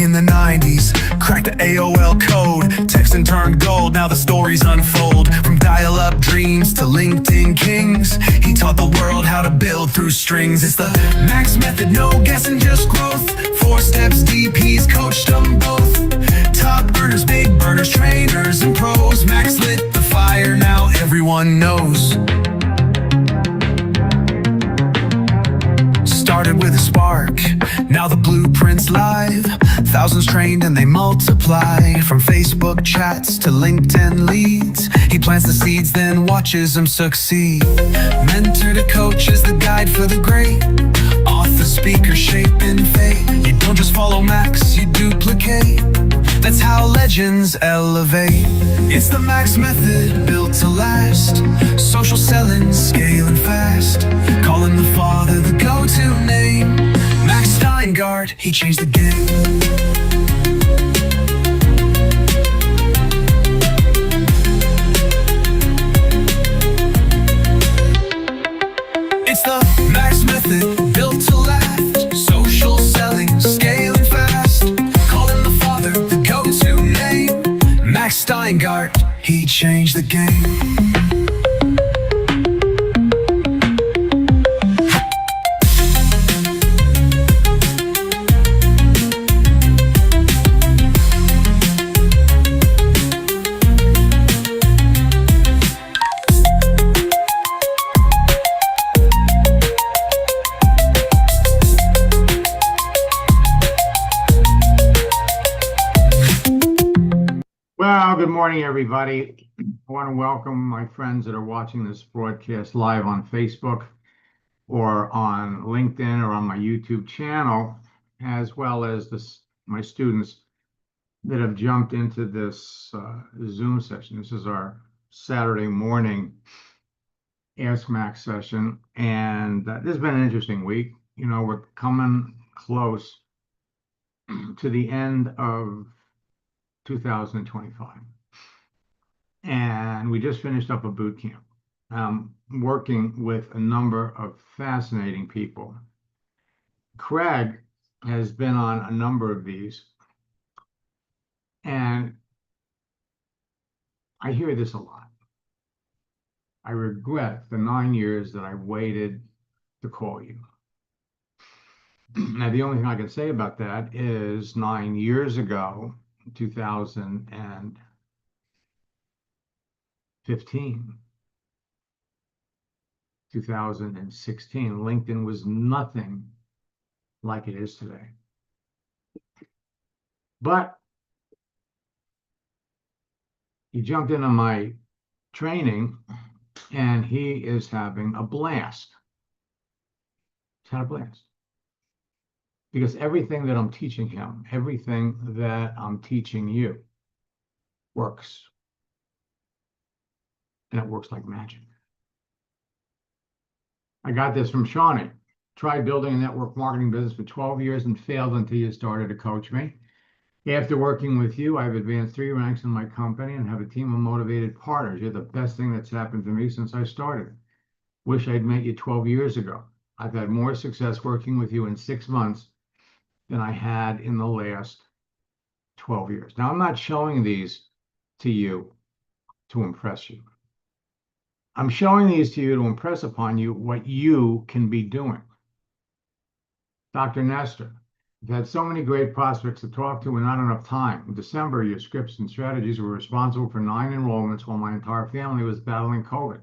in the 90s, cracked the AOL code, text and turned gold, now the stories unfold. From dial-up dreams to LinkedIn kings, he taught the world how to build through strings. It's the Max method, no guessing, just growth. 4 steps deep, he's coached them both. Top earners, big burners, trainers and pros. Max lit the fire, now everyone knows. Started with a spark, now the blueprint's live. Thousands trained and they multiply. From Facebook chats to LinkedIn leads, he plants the seeds, then watches them succeed. Mentor to coach is the guide for the great. Author, speaker, shaping fate. You don't just follow Max, you duplicate. That's how legends elevate. It's the Max method, built to last. Social selling, scaling fast. Calling the father the go-to name. Max Steingart, he changed the game. It's the Max method, built to last. Social selling, scaling fast. Calling the father the go-to name. Max Steingart, he changed the game. Good morning, everybody. I want to welcome my friends that are watching this broadcast live on Facebook or on LinkedIn or on my YouTube channel, as well as my students that have jumped into this Zoom session. This is our Saturday morning Ask Max session, and this has been an interesting week. You know, we're coming close to the end of 2025. And we just finished up a boot camp, working with a number of fascinating people. Craig has been on a number of these, and I hear this a lot. I regret the 9 years that I waited to call you. Now, the only thing I can say about that is 9 years ago, 2015, 2016, LinkedIn was nothing like it is today. But he jumped into my training and he is having a blast. He's had a blast. Because everything that I'm teaching him, everything that I'm teaching you works. And it works like magic. I got this from Shawnee. Tried building a network marketing business for 12 years and failed until you started to coach me. After working with you, I've advanced 3 ranks in my company and have a team of motivated partners. You're the best thing that's happened to me since I started. Wish I'd met you 12 years ago. I've had more success working with you in 6 months than I had in the last 12 years. Now, I'm not showing these to you to impress you. I'm showing these to you to impress upon you what you can be doing. Dr. Nestor, you've had so many great prospects to talk to and not enough time. In December, your scripts and strategies were responsible for 9 enrollments while my entire family was battling COVID.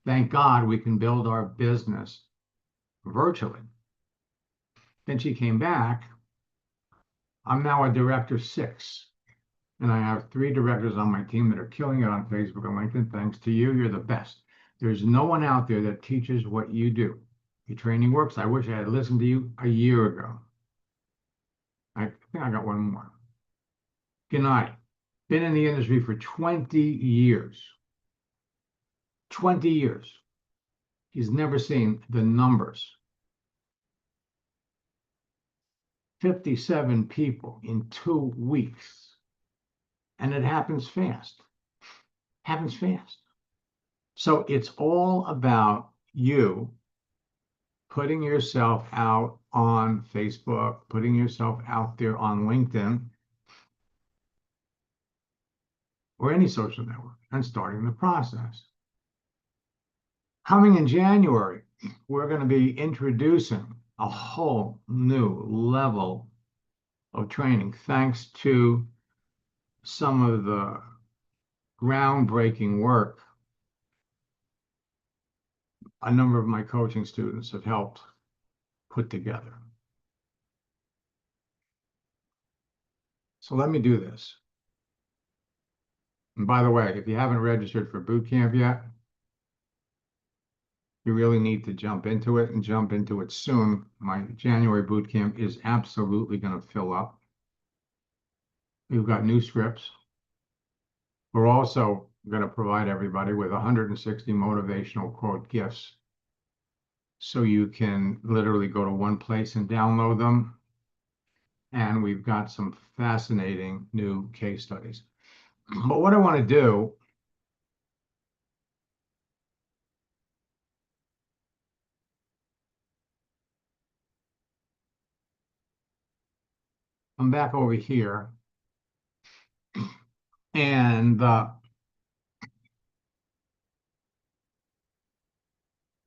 Thank God we can build our business virtually. Then she came back. I'm now a director 6. And I have 3 directors on my team that are killing it on Facebook and LinkedIn. Thanks to you, you're the best. There's no one out there that teaches what you do. Your training works. I wish I had listened to you a year ago. I think I got one more. Gennady, been in the industry for 20 years. 20 years. He's never seen the numbers. 57 people in 2 weeks. And it happens fast. Happens fast. So it's all about you putting yourself out on Facebook, putting yourself out there on LinkedIn, or any social network, and starting the process. Coming in January, we're going to be introducing a whole new level of training, thanks to some of the groundbreaking work a number of my coaching students have helped put together. So let me do this. And by the way, if you haven't registered for boot camp yet, you really need to jump into it and jump into it soon. My January boot camp is absolutely going to fill up. We've got new scripts. We're also going to provide everybody with 160 motivational quote gifts, so you can literally go to one place and download them. And we've got some fascinating new case studies. But what I want to do, I'm back over here, and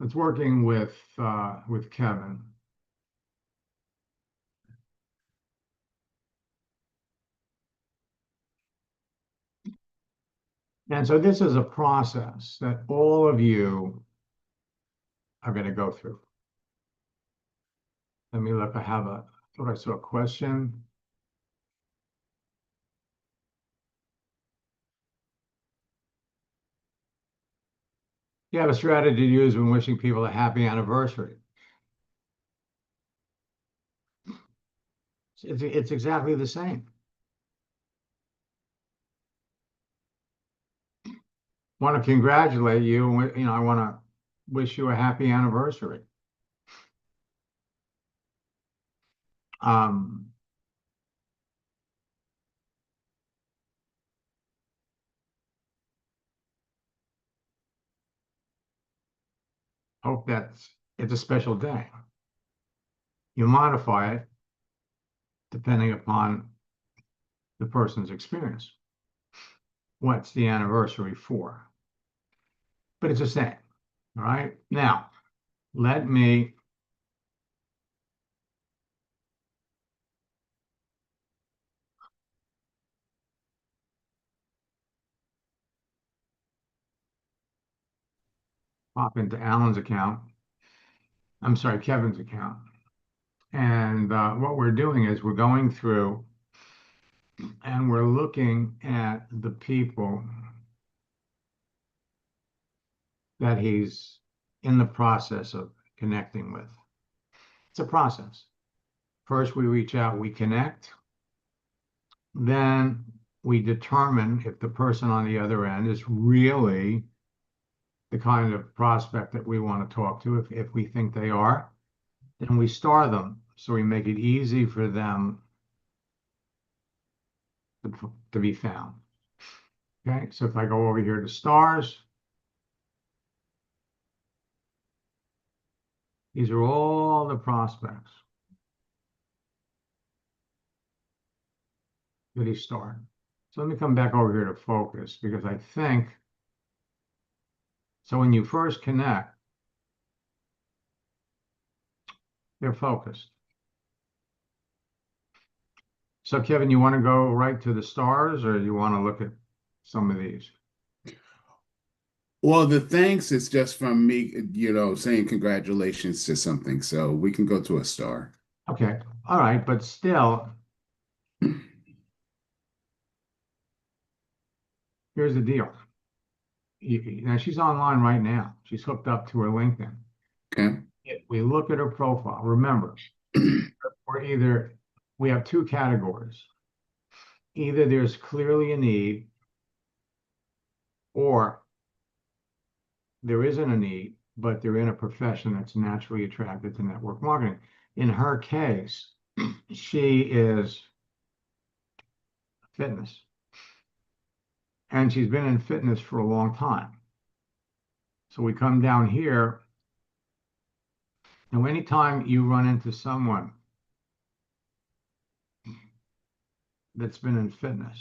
it's working with Kevin. And so this is a process that all of you are going to go through. Let me look. I thought I saw a question. You have a strategy to use when wishing people a happy anniversary. It's exactly the same. Want to congratulate you. I want to wish you a happy anniversary. Hope it's a special day. You modify it depending upon the person's experience. What's the anniversary for? But it's the same. All right. Now, let me pop into Alan's account. I'm sorry, Kevin's account. And what we're doing is we're going through and we're looking at the people that he's in the process of connecting with. It's a process. First, we reach out, we connect. Then we determine if the person on the other end is really the kind of prospect that we want to talk to. If we think they are, then we star them. So we make it easy for them to be found. Okay, so if I go over here to stars, these are all the prospects that he starred. So let me come back over here to focus, because I think, so when you first connect, they're focused. So Kevin, you want to go right to the stars, or you want to look at some of these? Well, the thanks is just from me, saying congratulations to something. So we can go to a star. Okay. All right. But still, here's the deal. Now she's online right now. She's hooked up to her LinkedIn. Okay. If we look at her profile, remember, we have two categories. Either there's clearly a need, or there isn't a need, but they're in a profession that's naturally attracted to network marketing. In her case, she is fitness. And she's been in fitness for a long time. So we come down here, And anytime you run into someone that's been in fitness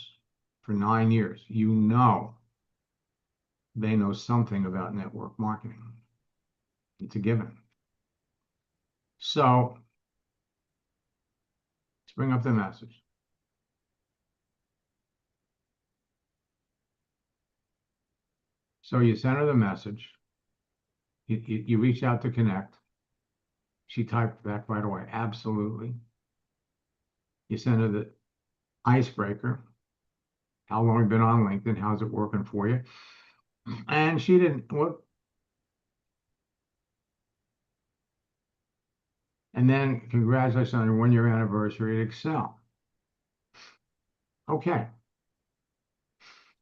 for 9 years, you know they know something about network marketing. It's a given. So let's bring up the message. So you send her the message. You reach out to connect. She typed back right away. Absolutely. You send her the icebreaker. How long have you been on LinkedIn? How's it working for you? And she didn't. What? And then congratulations on your 1-year anniversary at Excel. Okay.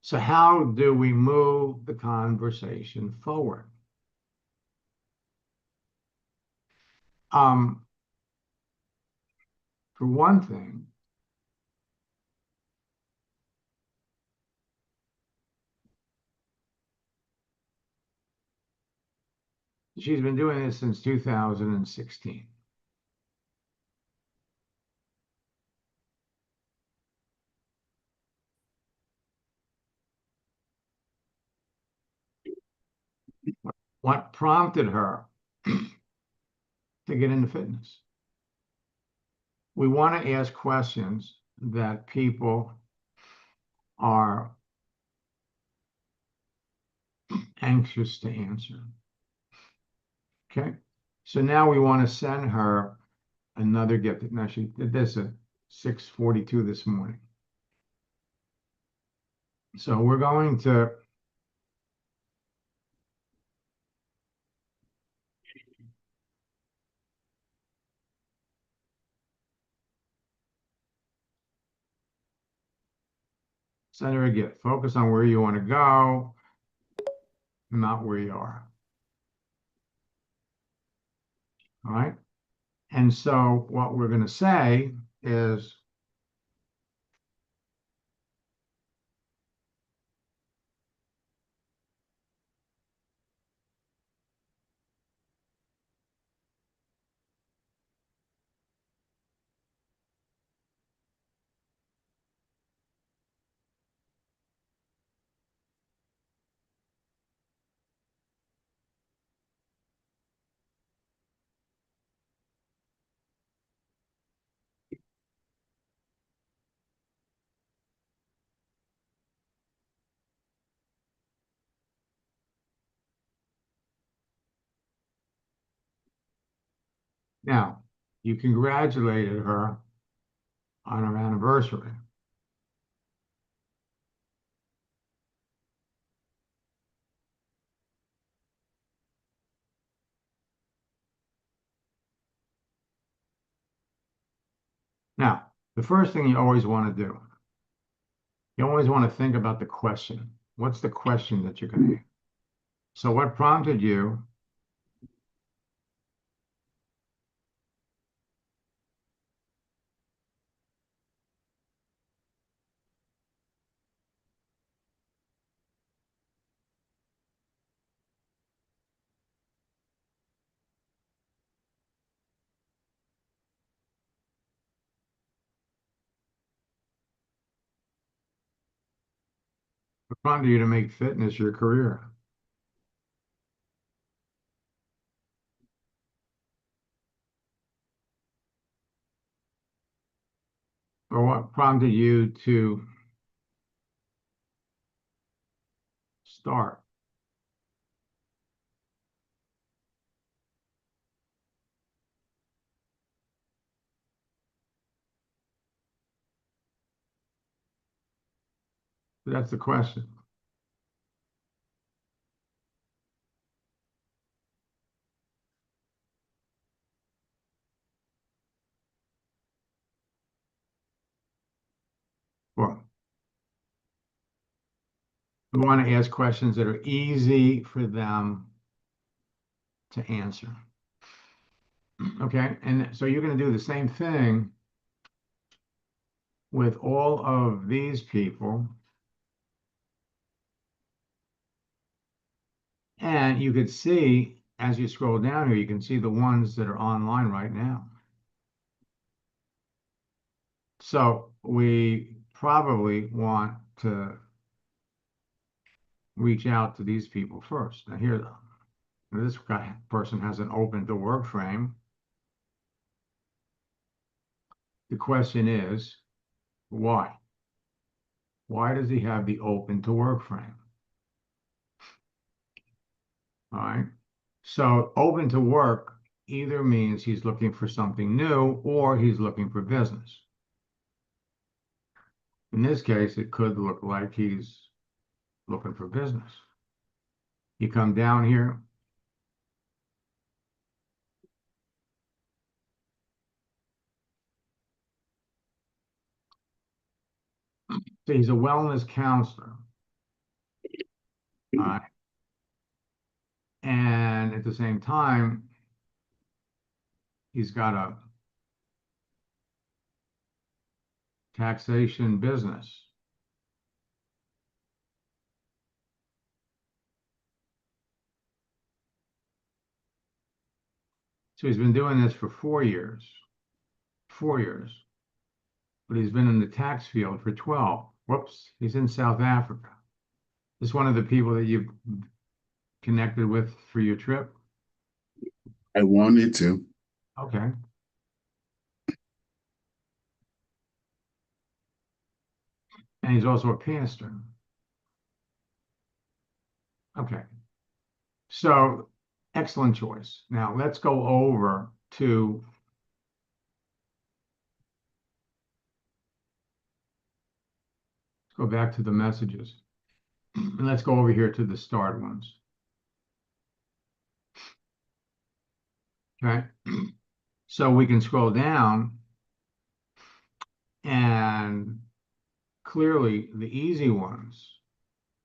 So how do we move the conversation forward? For one thing, she's been doing this since 2016. What prompted her to get into fitness? We want to ask questions that people are anxious to answer. Okay, so now we want to send her another gift. Now she did this at 6:42 this morning. So we're going to send her a gift. Focus on where you want to go, not where you are. All right. And so what we're going to say is, now, you congratulated her on her anniversary. Now, the first thing you always want to do, you always want to think about the question. What's the question that you're going to ask? So what prompted you to make fitness your career? Or what prompted you to start? That's the question. Well, we want to ask questions that are easy for them to answer. Okay, and so you're going to do the same thing with all of these people. And you could see as you scroll down here, you can see the ones that are online right now. So we probably want to reach out to these people first. Now here, this person has an open to work frame. The question is, why? Why does he have the open to work frame? All right. So open to work either means he's looking for something new or he's looking for business. In this case, it could look like he's looking for business. You come down here. So he's a wellness counselor. All right. And at the same time, he's got a taxation business. So he's been doing this for 4 years. 4 years. But he's been in the tax field for 12. Whoops, he's in South Africa. This is one of the people that you've connected with for your trip? I wanted to. Okay. And he's also a pastor. Okay. So, excellent choice. Now, let's go over to go back to the messages. And let's go over here to the start ones. Okay. So we can scroll down and clearly the easy ones,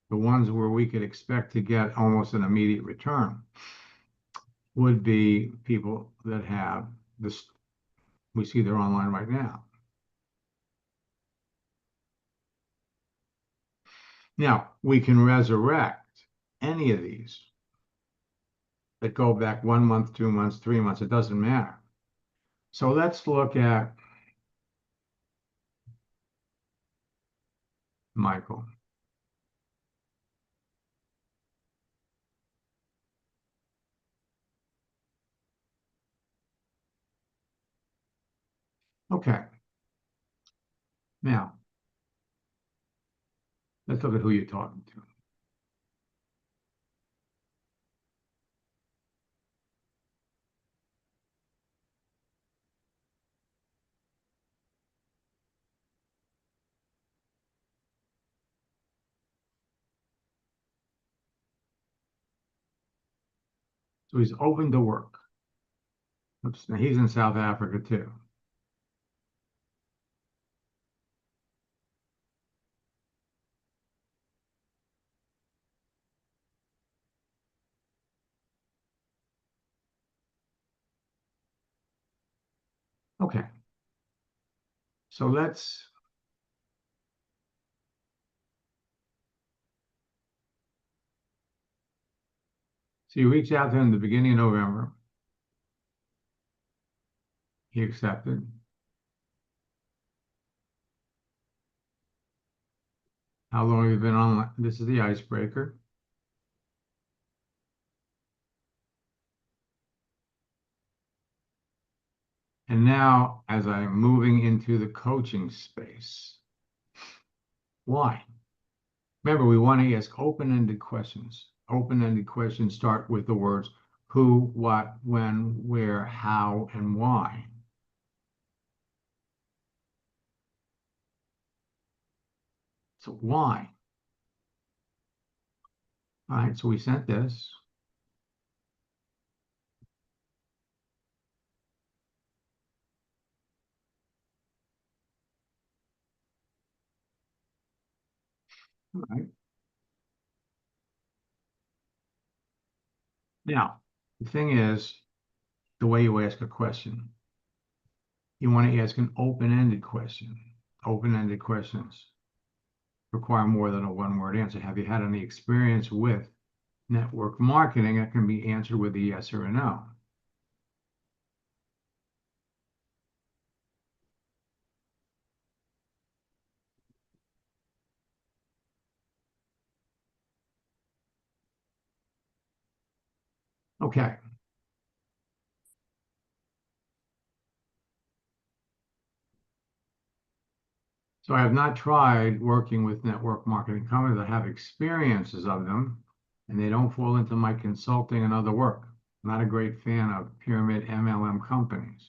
the ones where we could expect to get almost an immediate return, would be people that have this. We see they're online right now. Now, we can resurrect any of these that go back 1 month, 2 months, 3 months, it doesn't matter. So let's look at Michael. Okay. Now, let's look at who you're talking to. So he's open to work. Oops, now he's in South Africa too. Okay. So let's so you reach out to him at the beginning of November. He accepted. How long have you been on? This is the icebreaker. And now, as I'm moving into the coaching space, why? Remember, we want to ask open-ended questions. Open-ended questions start with the words who, what, when, where, how, and why. So why? All right, so we sent this. All right. Now, the thing is, the way you ask a question, you want to ask an open-ended question. Open-ended questions require more than a one-word answer. Have you had any experience with network marketing, it can be answered with a yes or a no. Okay. So I have not tried working with network marketing companies. I have experiences of them, and they don't fall into my consulting and other work. I'm not a great fan of pyramid MLM companies.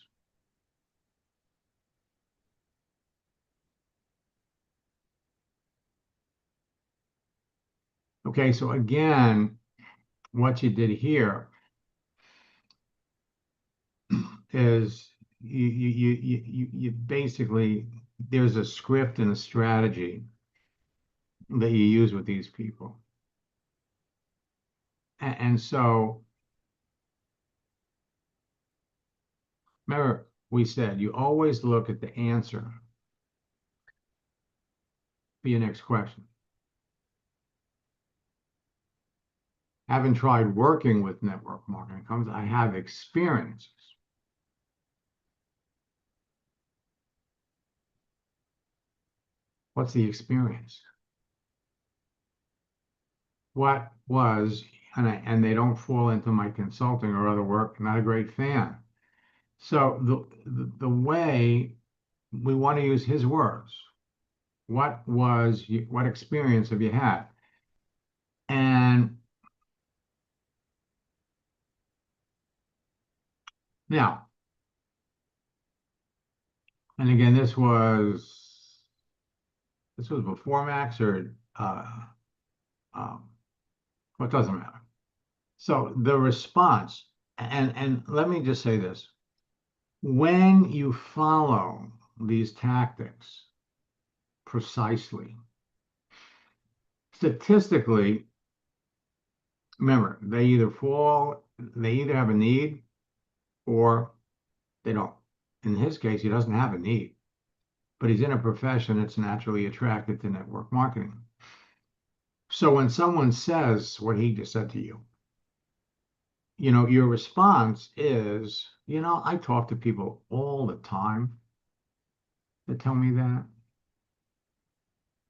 Okay, so again, what you did here is you basically, there's a script and a strategy that you use with these people. And so remember, we said you always look at the answer for your next question. Haven't tried working with network marketing companies. I have experiences. What's the experience? What was, and they don't fall into my consulting or other work, not a great fan. So the way we want to use his words, what experience have you had? And now, and again, this was before Max or um, well, it doesn't matter. So the response, and let me just say this: when you follow these tactics precisely, statistically, remember, they either have a need or they don't. In his case, he doesn't have a need, but he's in a profession that's naturally attracted to network marketing. So when someone says what he just said to you, your response is, I talk to people all the time that tell me that.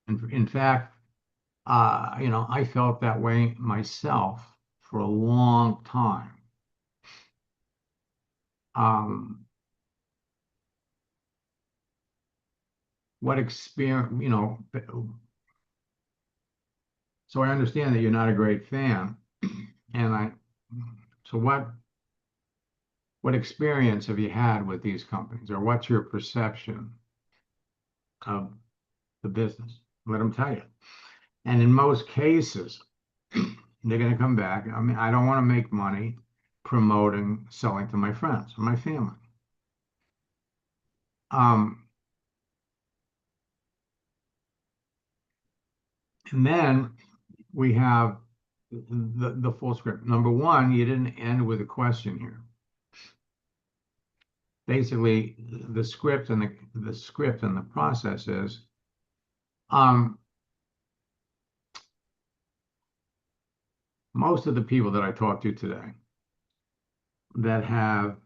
And in fact, I felt that way myself for a long time. What experience, so I understand that you're not a great fan. So what experience have you had with these companies, or what's your perception of the business? Let them tell you. And in most cases, they're going to come back. I mean, I don't want to make money promoting, selling to my friends and my family. And then we have the full script. Number one, you didn't end with a question here. Basically, the script and the process is, most of the people that I talk to today that have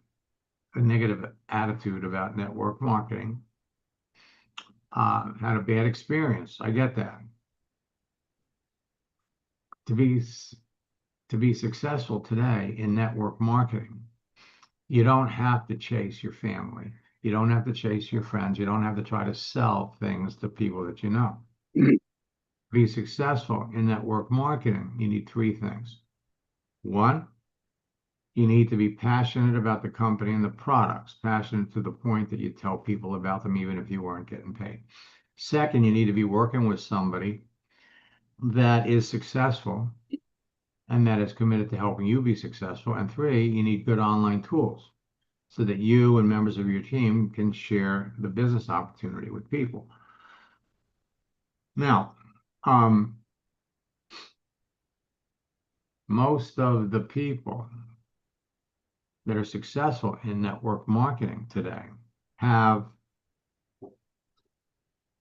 a negative attitude about network marketing had a bad experience. I get that. To be successful today in network marketing, you don't have to chase your family. You don't have to chase your friends. You don't have to try to sell things to people that you know. To be successful in network marketing, you need three things. One, you need to be passionate about the company and the products, passionate to the point that you tell people about them even if you weren't getting paid. Second, you need to be working with somebody that is successful and that is committed to helping you be successful. And three, you need good online tools so that you and members of your team can share the business opportunity with people. Now, most of the people that are successful in network marketing today have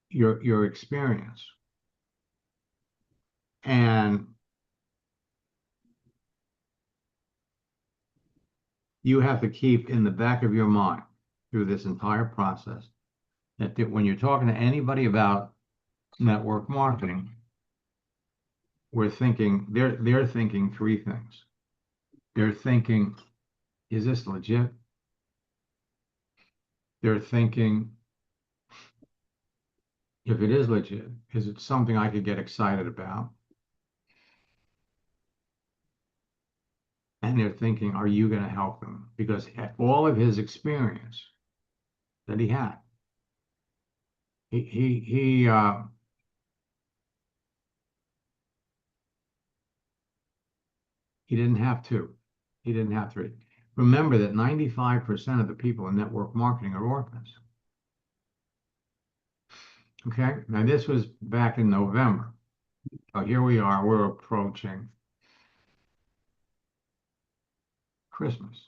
your experience. And you have to keep in the back of your mind through this entire process that when you're talking to anybody about network marketing, they're thinking three things. They're thinking, is this legit? They're thinking, if it is legit, is it something I could get excited about? And they're thinking, are you going to help them? Because all of his experience that he had, he he didn't have to. He didn't have to. Remember that 95% of the people in network marketing are orphans. Okay, now this was back in November. So here we are, we're approaching Christmas.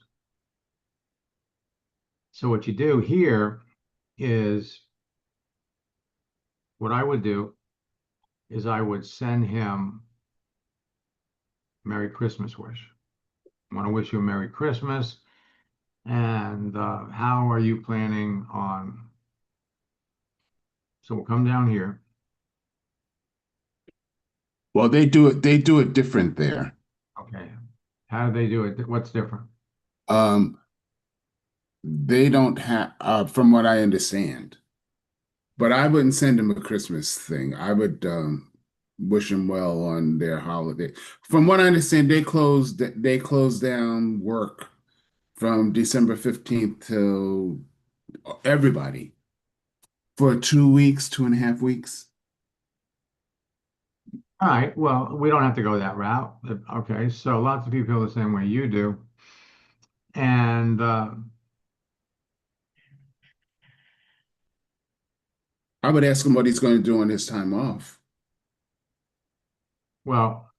So what you do here is what I would do is I would send him Merry Christmas wish. I want to wish you a Merry Christmas. And how are you planning on? So we'll come down here. Well, they do it different there. Okay. How do they do it? What's different? Um, they don't have, from what I understand, but I wouldn't send them a Christmas thing. I would wish them well on their holiday. From what I understand, they close down work from December 15th till everybody for 2 weeks, 2.5 weeks. All right. Well, we don't have to go that route. Okay. So lots of people feel the same way you do. And I would ask him what he's going to do on his time off. well,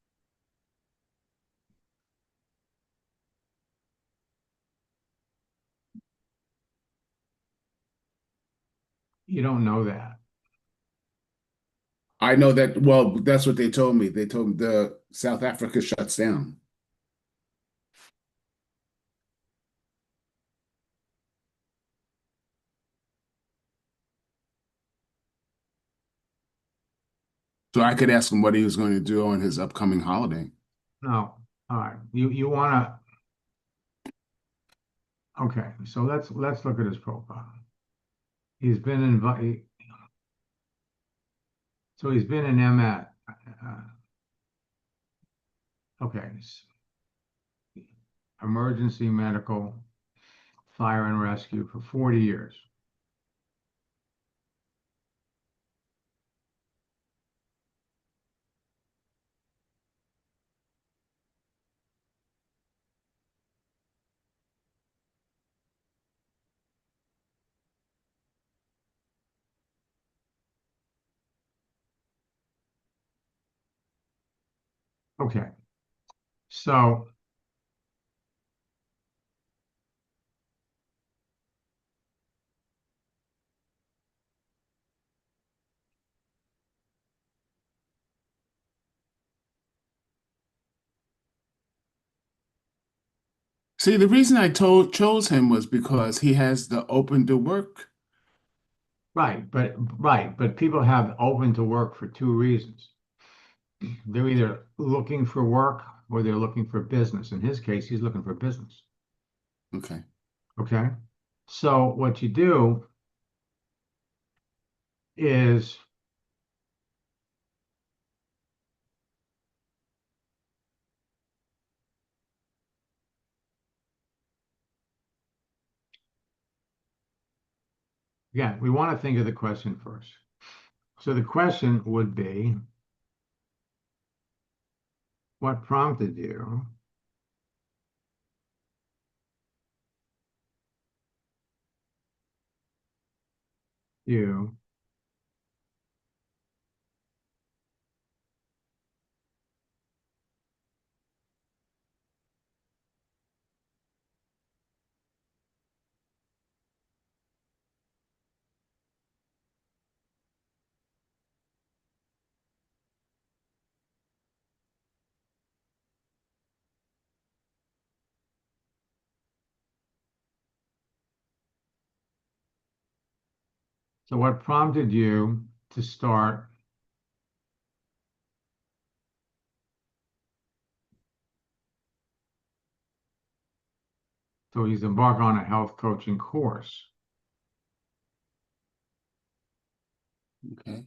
you don't know that. I know that, well, that's what they told me. They told me the South Africa shuts down. So I could ask him what he was going to do on his upcoming holiday. No. All right. You want to. Okay. So let's look at his profile. He's been invited. So he's been an MAT. Okay. Emergency medical, fire and rescue for 40 years. Okay. So See, the reason I chose him was because he has the open to work. right, but people have open to work for two reasons. They're either looking for work or they're looking for business. In his case, he's looking for business. Okay. Okay. So what you do is again, we want to think of the question first. So the question would be, what prompted you So what prompted you to start so he's embarked on a health coaching course? Okay.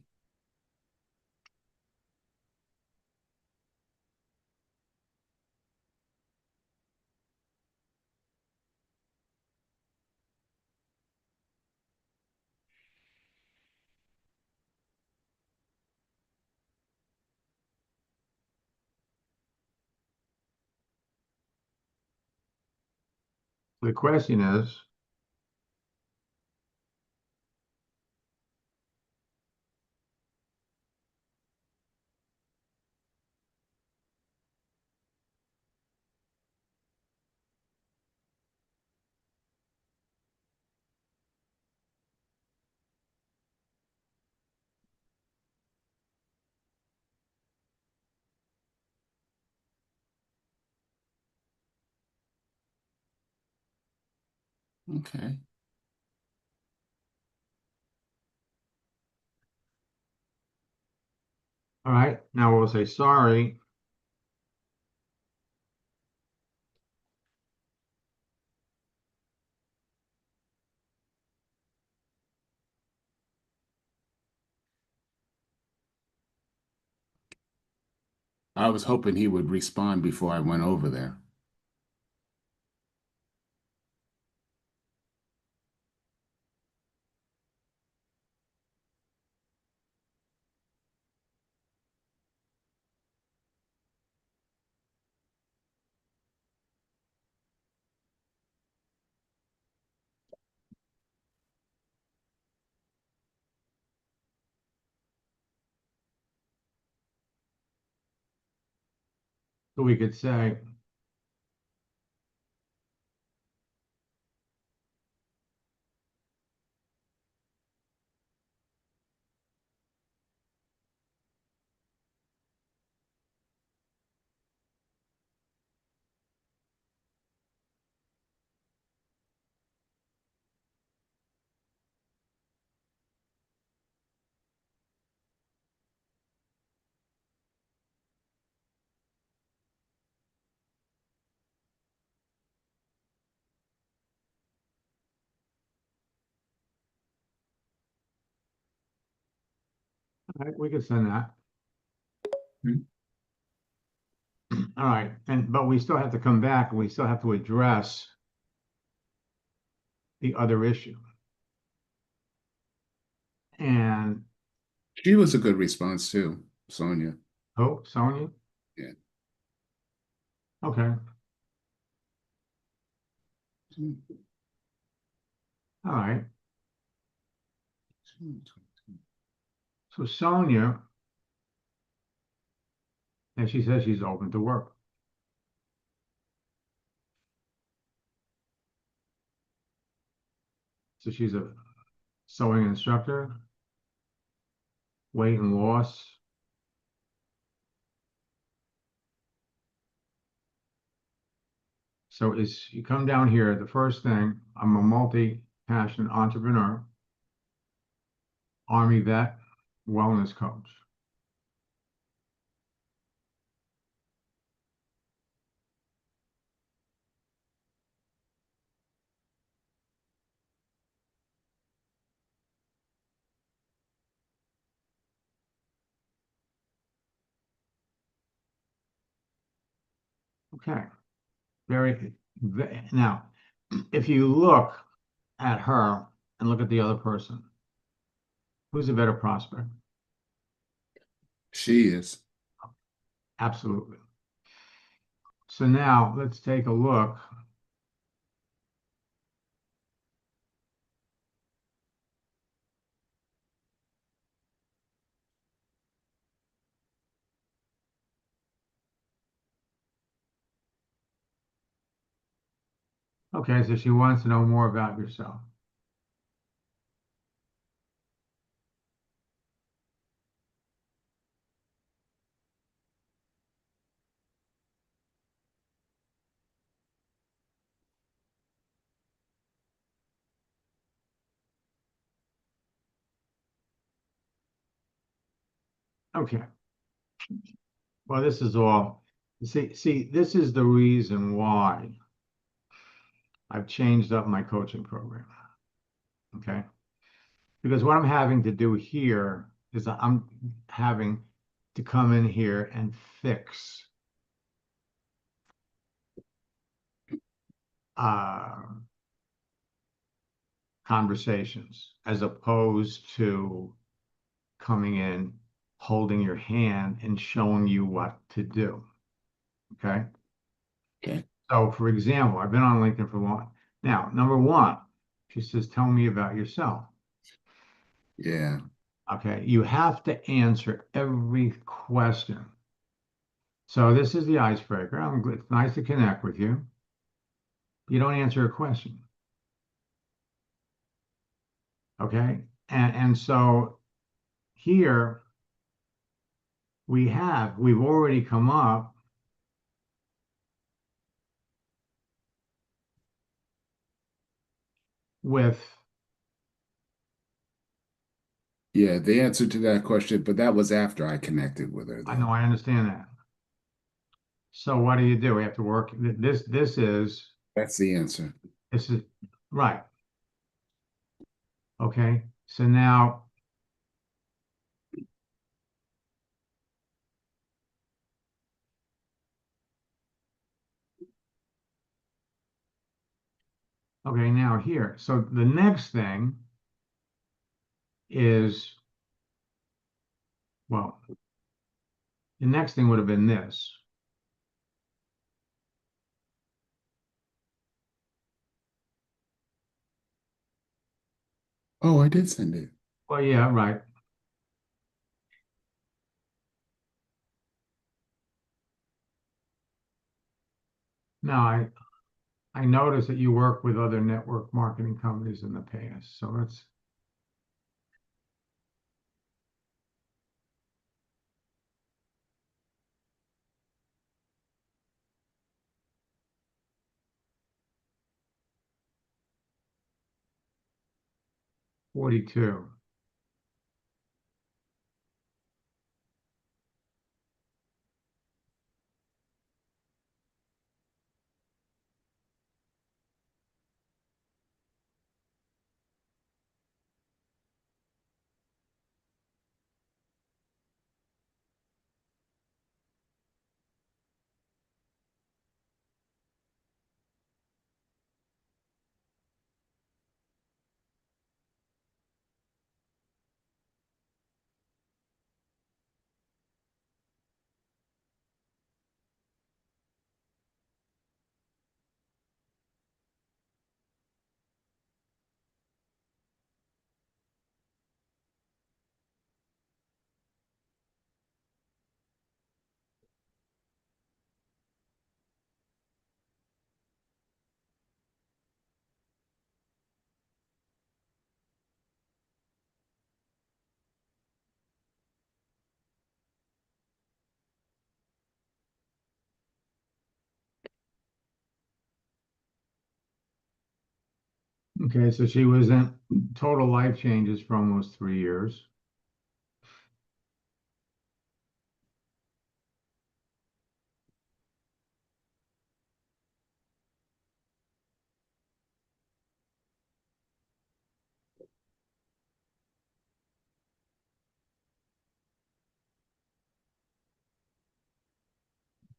The question is, Okay. all right, now we'll say sorry. I was hoping he would respond before I went over there. So we could say, all right, we could send that. Hmm. All right, but we still have to come back and we still have to address the other issue. And She was a good response too, Sonia. oh, Sonia? Yeah. Okay, all right. So Sonia, and she says she's open to work. So she's a sewing instructor, weight and loss. So is you come down here, the first thing, I'm a multi-passionate entrepreneur, Army vet, wellness coach. Okay, now, if you look at her and look at the other person, who's a better prospect? She is. Absolutely. So now let's take a look. Okay, so she wants to know more about yourself. Okay. Well, this is all, see, this is the reason why I've changed up my coaching program. Okay. Because what I'm having to do here is I'm having to come in here and fix conversations as opposed to coming in, holding your hand and showing you what to do. Okay. Okay. So, for example, I've been on LinkedIn for a long. Now, number one, she says, tell me about yourself. Yeah. Okay. You have to answer every question. So this is the icebreaker. It's nice to connect with you. You don't answer a question. Okay. And so here we've already come up with, Yeah, the answer to that question, but that was after I connected with her, I know, though. I understand that. So what do? We have to work. That's the answer. This is right. Okay. So now, okay, now here. So the next thing is, well, the next thing would have been this. Oh, I did send it. Well, yeah, right. Now I noticed that you work with other network marketing companies in the past. So let's, $42. Okay, so she was in total life changes for almost 3 years.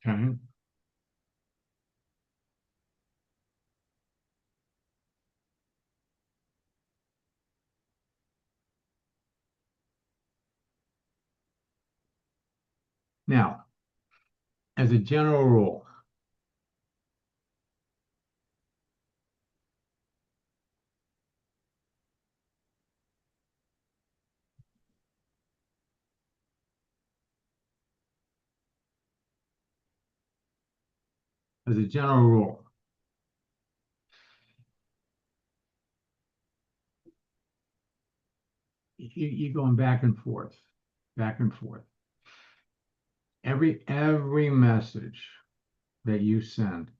Okay. Now, as a general rule, as a general rule, you're going back and forth, back and forth. Every message that you send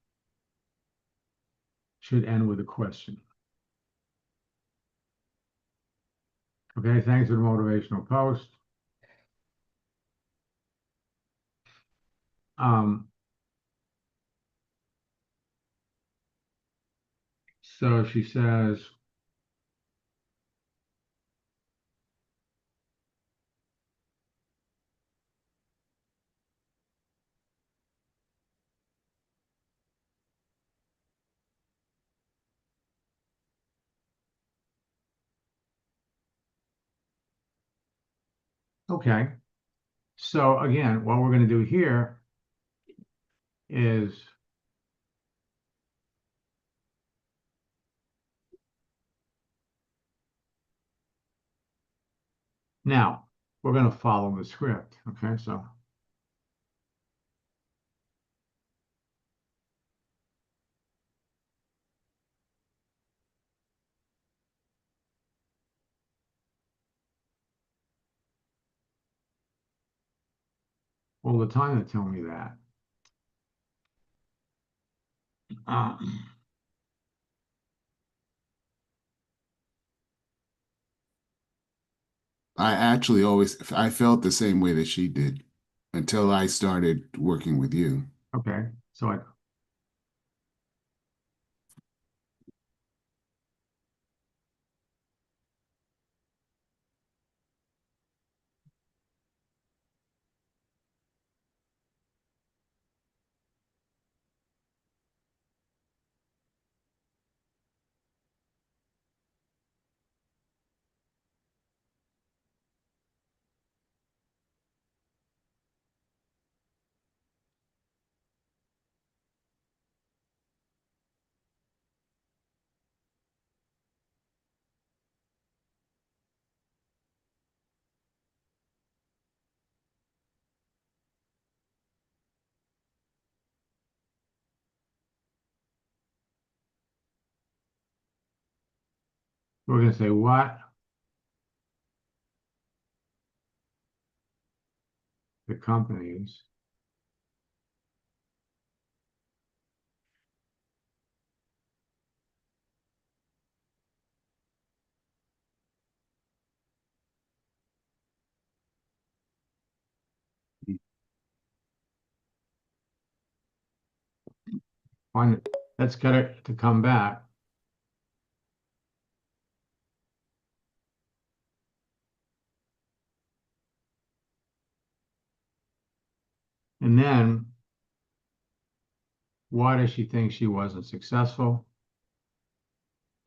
should end with a question. Okay, thanks for the motivational post. So she says, okay. So again, what we're going to do here is now we're going to follow the script. Okay, so all the time they tell me that. Uh, I felt the same way that she did until I started working with you. okay, so we're going to say what the companies on, let's get it to come back. And then why does she think she wasn't successful?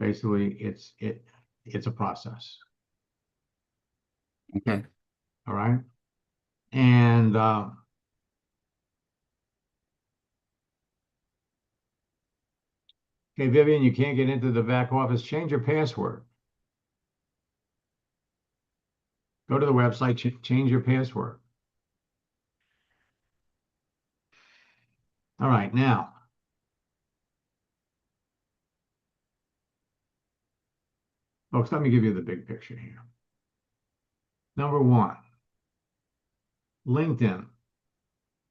Basically, it's a process. Okay. All right. And okay, Vivian, you can't get into the back office. Change your password. Go to the website, change your password. All right, now, folks, let me give you the big picture here. Number one, LinkedIn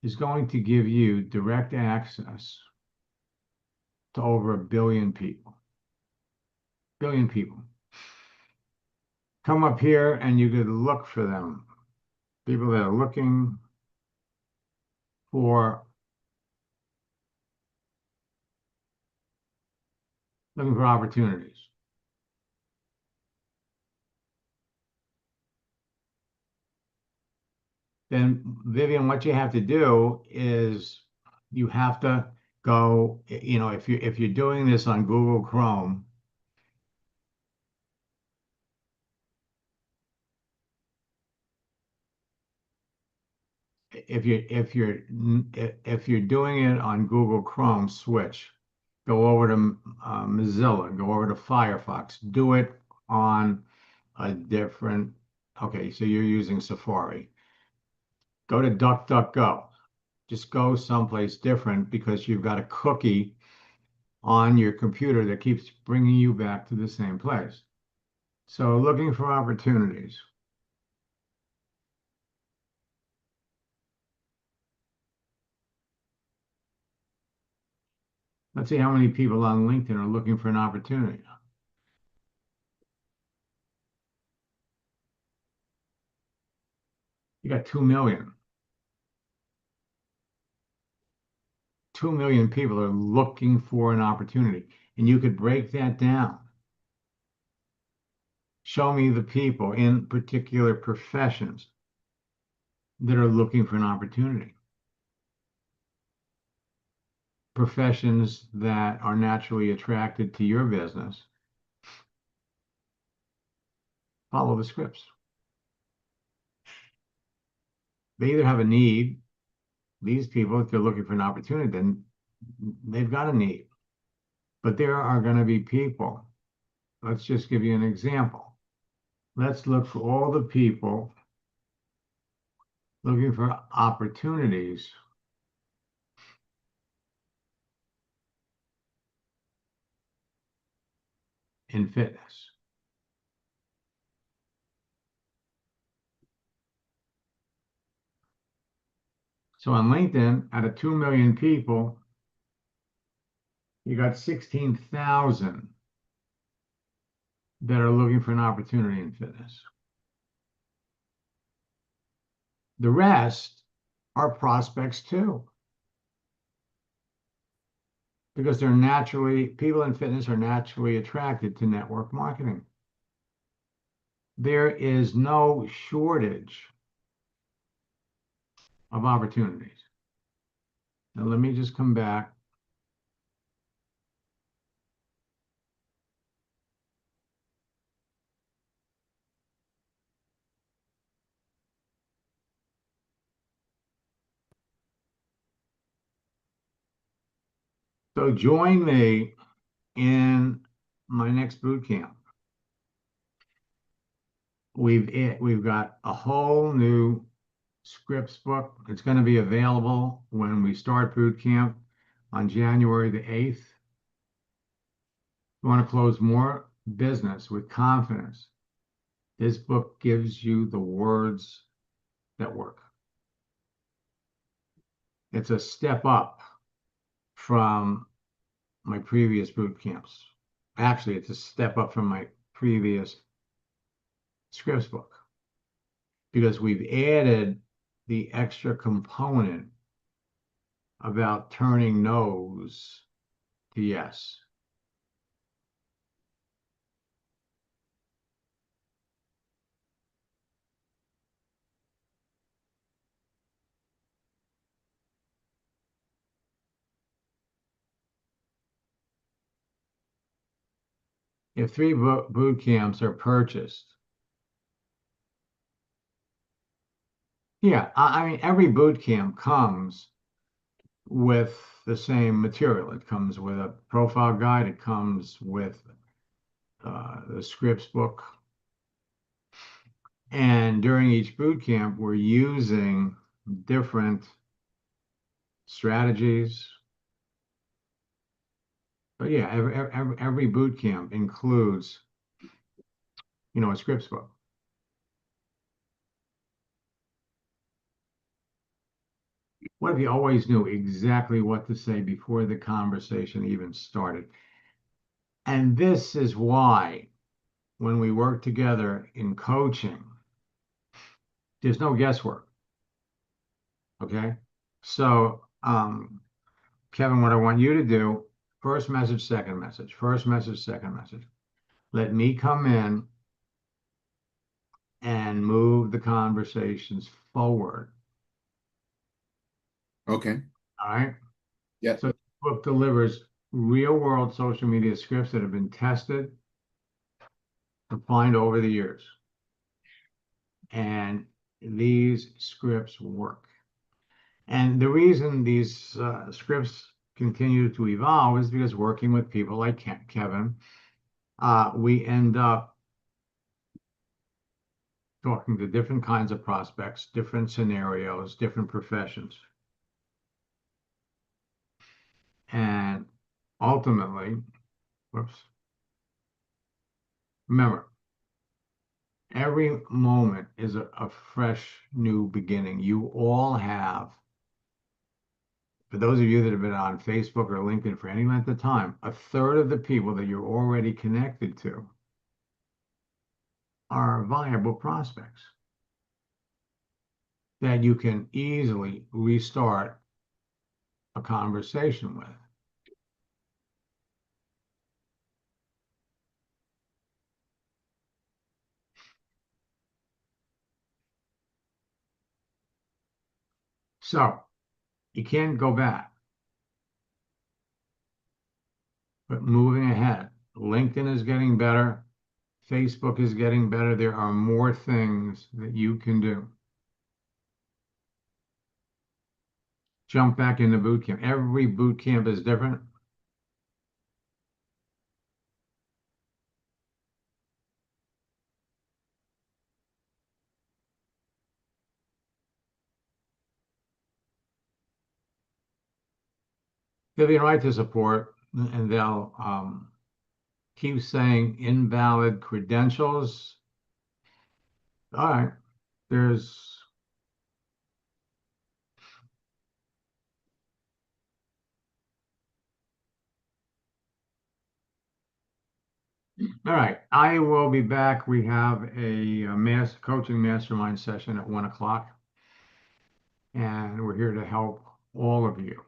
is going to give you direct access to over 1 billion people. Billion people. Come up here and you could look for them. People that are for looking for opportunities. Then, Vivian, what you have to do is you have to go, if you're doing this on Google Chrome, if you're doing it on Google Chrome, switch, go over to Mozilla, go over to Firefox, do it on a different. Okay, so you're using Safari. Go to DuckDuckGo. Just go someplace different because you've got a cookie on your computer that keeps bringing you back to the same place. So looking for opportunities. Let's see how many people on LinkedIn are looking for an opportunity. You got 2 million. 2 million people are looking for an opportunity. And you could break that down. Show me the people in particular professions that are looking for an opportunity. Professions that are naturally attracted to your business. Follow the scripts. They either have a need, these people, if they're looking for an opportunity, then they've got a need. But there are going to be people. Let's just give you an example. Let's look for all the people looking for opportunities in fitness. So on LinkedIn, out of 2 million people, you got 16,000 that are looking for an opportunity in fitness. The rest are prospects too. Because they're naturally, people in fitness are naturally attracted to network marketing. There is no shortage of opportunities. Now, let me just come back. So join me in my next boot camp. We've got a whole new scripts book. It's going to be available when we start boot camp on January the 8th. You want to close more business with confidence. This book gives you the words that work. It's a step up from my previous boot camps. Actually, it's a step up from my previous scripts book because we've added the extra component about turning no's to yes. If 3 boot camps are purchased, yeah, I mean, every boot camp comes with the same material. It comes with a profile guide. It comes with the scripts book. And during each boot camp, we're using different strategies. But yeah, every boot camp includes, a scripts book. What if you always knew exactly what to say before the conversation even started? And this is why when we work together in coaching, there's no guesswork. Okay? So, Kevin, what I want you to do, first message, second message, first message, second message. Let me come in and move the conversations forward. Okay. All right? Yeah. So the book delivers real world social media scripts that have been tested, refined over the years. And these scripts work. And the reason these scripts continue to evolve is because working with people like Kevin, we end up talking to different kinds of prospects, different scenarios, different professions. And ultimately, remember, every moment is a fresh new beginning. You all have, for those of you that have been on Facebook or LinkedIn for any length of time, a third of the people that you're already connected to are viable prospects that you can easily restart a conversation with. So you can't go back. But moving ahead, LinkedIn is getting better. Facebook is getting better. There are more things that you can do. Jump back into boot camp. Every boot camp is different. Vivian, right to support, and they'll keep saying invalid credentials. All right, there's all right. I will be back. We have a mass coaching mastermind session at 1 o'clock, and we're here to help all of you.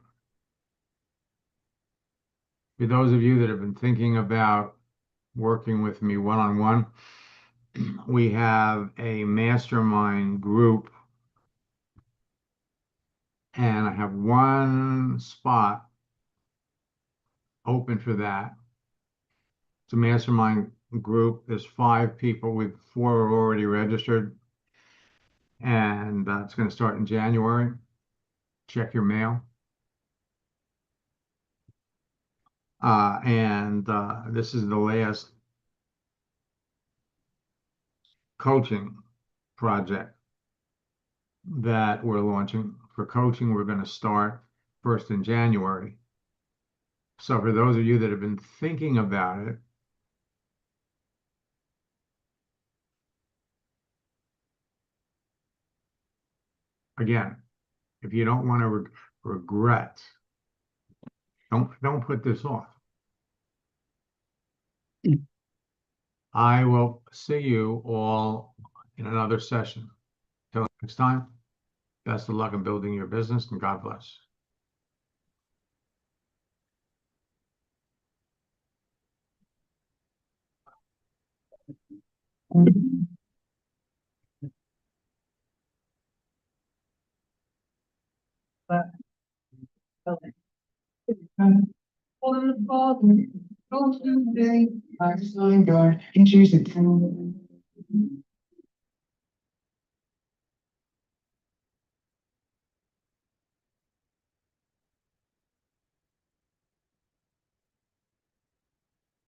For those of you that have been thinking about working with me one-on-one, we have a mastermind group, and I have one spot open for that. It's a mastermind group. There's 5 people. 4 are already registered, and it's going to start in January. Check your mail. This is the last coaching project that we're launching. For coaching, we're going to start first in January. So for those of you that have been thinking about it, again, if you don't want to regret, don't put this off. I will see you all in another session. Till next time, best of luck in building your business, and God bless. On the bottom, go to the day, I sign guard, and choose the